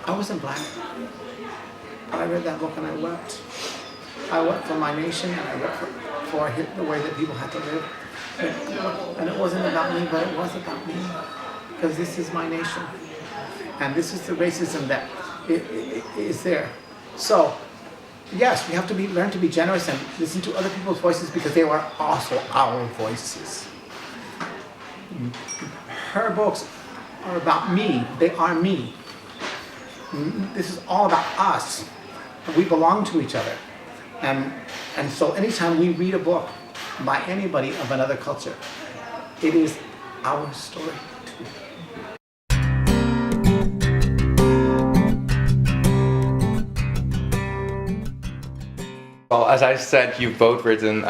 I wasn't black, but I read that book and I wept. I wept for my nation, and I wept for the way that people had to live. And it wasn't about me, but it was about me, because this is my nation, and this is the racism that is there. So, yes, we have to learn to be generous and listen to other people's voices, because they are also our voices. Her books are about me. They are me. This is all about us. We belong to each other. And so anytime we read a book by anybody of another culture, it is our story too. Well, as I said, you've both written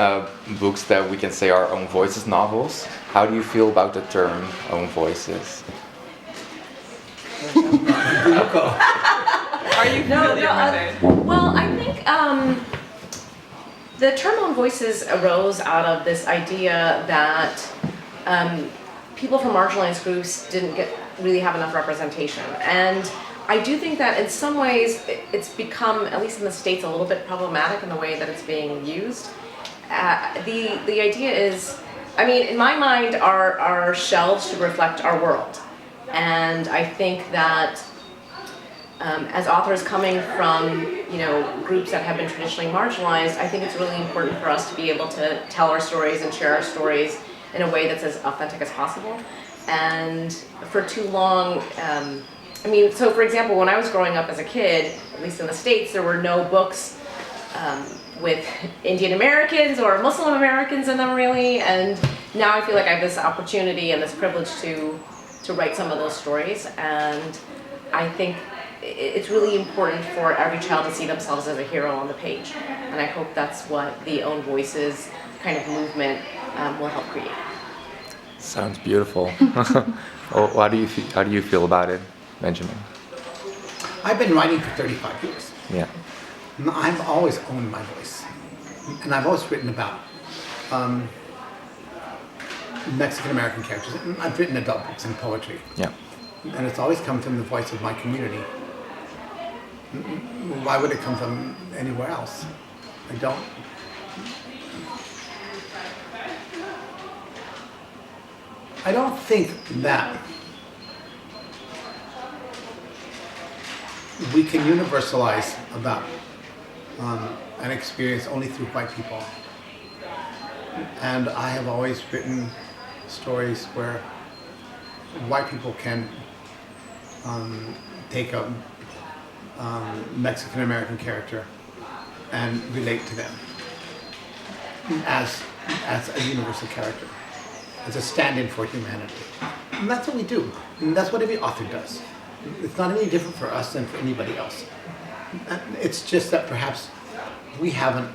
books that we can say are own voices novels. How do you feel about the term own voices? Are you familiar with it? Well, I think the term own voices arose out of this idea that people from marginalized groups didn't really have enough representation. And I do think that in some ways it's become, at least in the States, a little bit problematic in the way that it's being used. The idea is, I mean, in my mind, our shelves should reflect our world. And I think that as authors coming from, groups that have been traditionally marginalized, I think it's really important for us to be able to tell our stories and share our stories in a way that's as authentic as possible. And for too long, so for example, when I was growing up as a kid, at least in the States, there were no books with Indian Americans or Muslim Americans in them really, and now I feel like I have this opportunity and this privilege to write some of those stories, and I think it's really important for every child to see themselves as a hero on the page, and I hope that's what the Own Voices kind of movement will help create. Sounds beautiful. How do you feel about it, Benjamin? I've been writing for 35 years. Yeah. I've always owned my voice, and I've always written about Mexican American characters. I've written adult books and poetry. Yeah. And it's always come from the voice of my community. Why would it come from anywhere else? I don't. I don't think that we can universalize about an experience only through white people. And I have always written stories where white people can take a Mexican American character and relate to them as a universal character, as a stand-in for humanity. And that's what we do. And that's what every author does. It's not any different for us than for anybody else. It's just that perhaps we haven't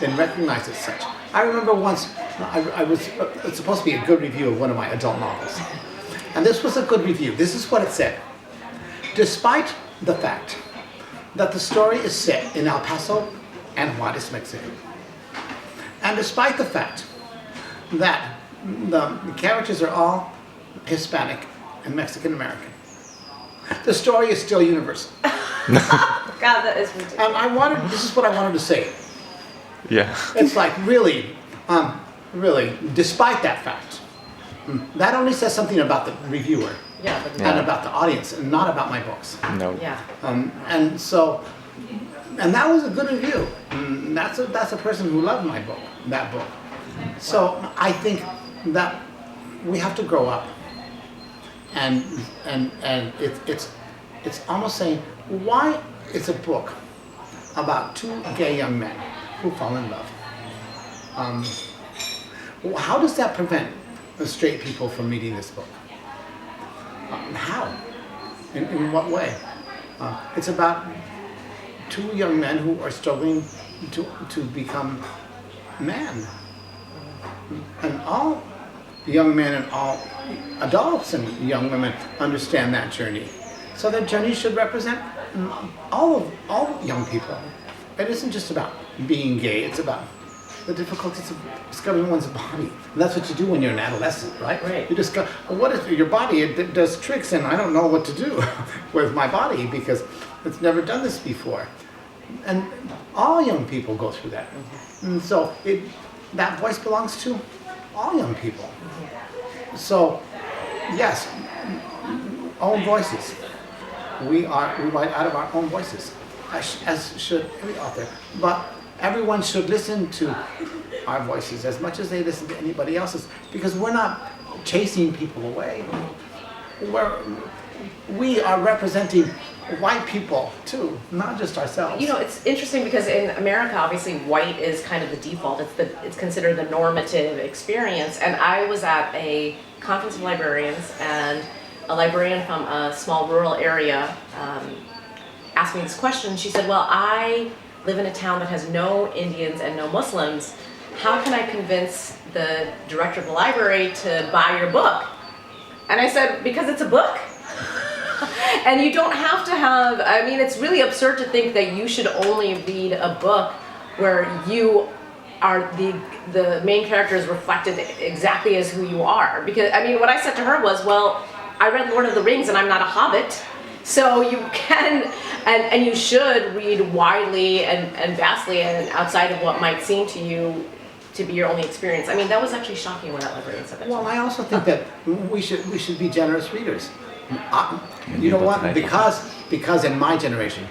been recognized as such. I remember once, it's supposed to be a good review of one of my adult novels. And this was a good review. This is what it said. Despite the fact that the story is set in El Paso and Juarez, Mexico, and despite the fact that the characters are all Hispanic and Mexican American, the story is still universal. God, that is ridiculous. And this is what I wanted to say. Yeah. It's like really, despite that fact, that only says something about the reviewer and about the audience, and not about my books. No. Yeah. And that was a good review. That's a person who loved that book. So I think that we have to grow up, and it's almost saying, why is a book about two gay young men who fall in love? How does that prevent the straight people from reading this book? How? In what way? It's about two young men who are struggling to become man. And all young men and all adults and young women understand that journey. So that journey should represent all young people. It isn't just about being gay, it's about the difficulties of discovering one's body. And that's what you do when you're an adolescent, right? Right. You discover, well, what is your body? It does tricks, and I don't know what to do with my body because it's never done this before. And all young people go through that. And so that voice belongs to all young people. So, yes, own voices. We write out of our own voices, as should every author. But everyone should listen to our voices as much as they listen to anybody else's, because we're not chasing people away. We are representing white people too, not just ourselves. You know, it's interesting because in America, obviously, white is kind of the default. It's considered the normative experience. And I was at a conference of librarians, and a librarian from a small rural area asked me this question. She said, well, I live in a town that has no Indians and no Muslims. How can I convince the director of the library to buy your book? And I said, because it's a book. And you don't have to have, I mean, it's really absurd to think that you should only read a book where you are the main character is reflected exactly as who you are. Because, I mean, what I said to her was, well, I read Lord of the Rings and I'm not a hobbit. So you can, and you should read widely and vastly and outside of what might seem to you to be your only experience. I mean, that was actually shocking when that librarian said that. Well, I also think that we should be generous readers. You know what? Because in my generation,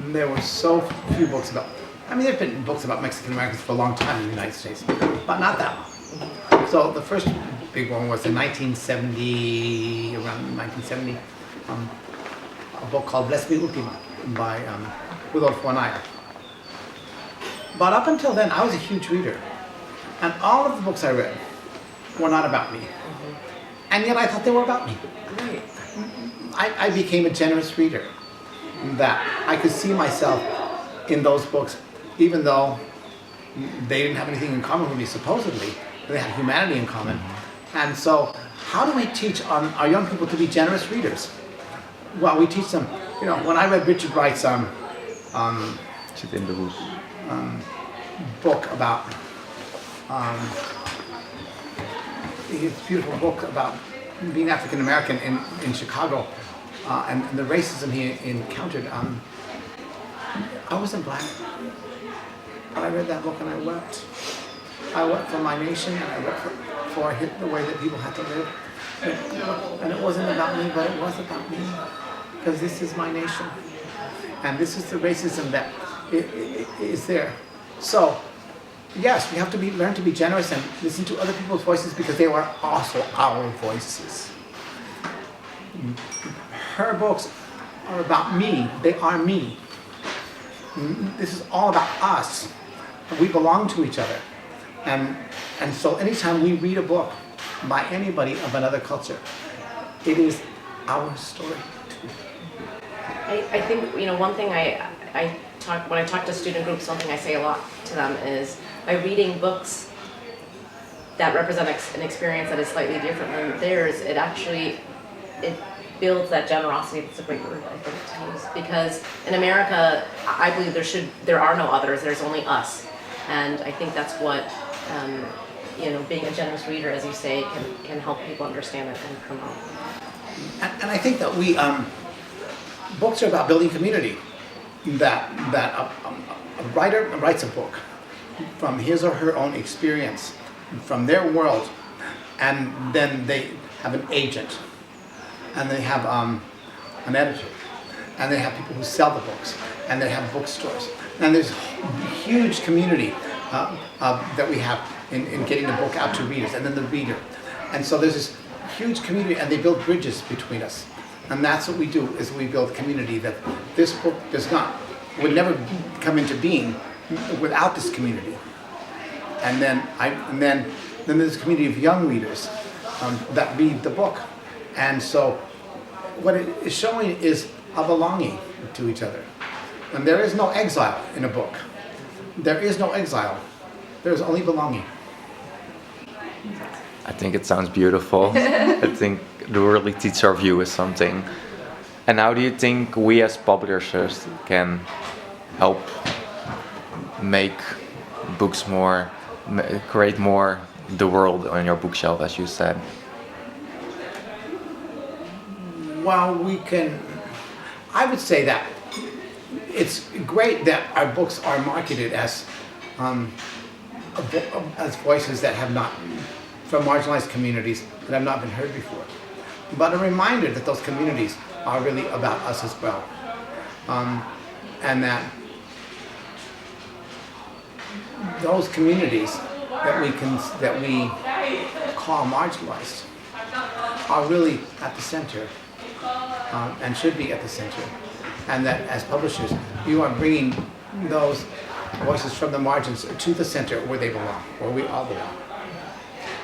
there were so few books about. I mean, there've been books about Mexican Americans for a long time in the United States, but not that long. So the first big one was in 1970, around 1970, a book called Bless Me Ultima by Rudolf von Eyre. But up until then, I was a huge reader, and all of the books I read were not about me, and yet I thought they were about me. Right. I became a generous reader, that I could see myself in those books, even though they didn't have anything in common with me, supposedly. They had humanity in common. And so, how do we teach our young people to be generous readers? Well, we teach them, you know, when I read Richard Wright's book about, his beautiful book about being African American in Chicago, and the racism he encountered. I wasn't black, but I read that book and I wept. I wept for my nation, and I wept for the way that people had to live. And it wasn't about me, but it was about me, because this is my nation, and this is the racism that is there. So, yes, we have to learn to be generous and listen to other people's voices, because they are also our voices. Her books are about me. They are me. This is all about us. We belong to each other. And so anytime we read a book by anybody of another culture, it is our story too. I think, you know, one thing when I talk to student groups, something I say a lot to them is, by reading books that represent an experience that is slightly different than theirs, it builds that generosity. That's a great word, I think, to use. Because in America, I believe there are no others, there's only us. And I think that's what, you know, being a generous reader, as you say, can help people understand it and promote. And I think that books are about building community. That a writer writes a book from his or her own experience, from their world, and then they have an agent, and they have an editor, and they have people who sell the books, and they have bookstores, and there's a huge community that we have in getting the book out to readers, and then the reader, and so there's this huge community, and they build bridges between us, and that's what we do, is we build community. That this book would never come into being without this community. And then there's a community of young readers that read the book. And so what it is showing is a belonging to each other. And there is no exile in a book. There is no exile. There is only belonging. I think it sounds beautiful. I think it really teaches our viewers something. And how do you think we as publishers can help make books more create more the world on your bookshelf, as you said? Well, I would say that it's great that our books are marketed as voices that have not, from marginalized communities that have not been heard before. But a reminder that those communities are really about us as well. And that those communities that we call marginalized are really at the center, and should be at the center. And that as publishers, you are bringing those voices from the margins to the center where they belong, where we all belong.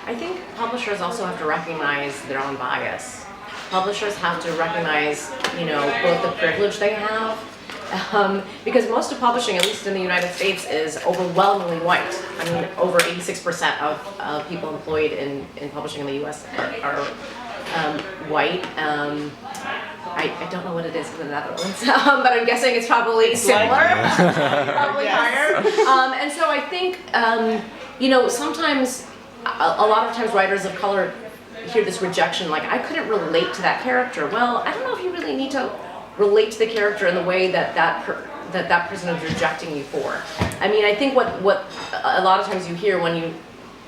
I think publishers also have to recognize their own bias. Publishers have to recognize, both the privilege they have, because most of publishing, at least in the United States, is overwhelmingly white. I mean, over 86% of people employed in publishing in the U.S. are white. I don't know what it is in the Netherlands, but I'm guessing it's probably similar, probably higher. And so I think, sometimes, a lot of times writers of color hear this rejection, like, I couldn't relate to that character. Well, I don't know if you really need to relate to the character in the way that person is rejecting you for. I mean, I think what a lot of times you hear when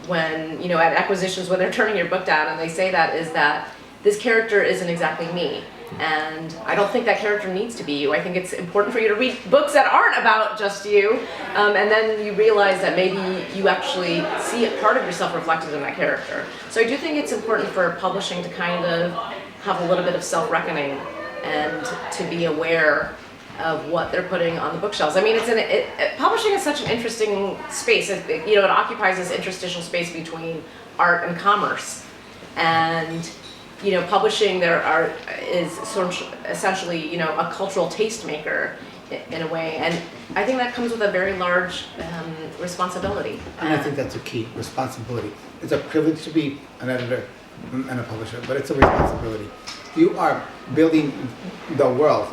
at acquisitions, when they're turning your book down and they say that, is that this character isn't exactly me. And I don't think that character needs to be you. I think it's important for you to read books that aren't about just you, and then you realize that maybe you actually see a part of yourself reflected in that character. So I do think it's important for publishing to kind of have a little bit of self-reckoning and to be aware of what they're putting on the bookshelves. I mean, publishing is such an interesting space. It occupies this interstitial space between art and commerce, and publishing is sort of essentially, a cultural tastemaker in a way, and I think that comes with a very large responsibility. And I think that's a key, responsibility. It's a privilege to be an editor and a publisher, but it's a responsibility. You are building the world.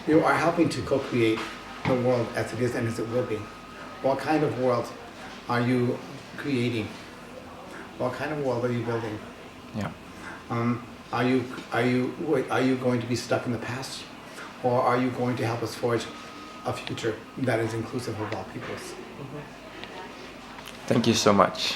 You are helping to co-create the world as it is and as it will be. What kind of world are you creating? What kind of world are you building? Yeah. Are you going to be stuck in the past, or are you going to help us forge a future that is inclusive of all peoples? Thank you so much.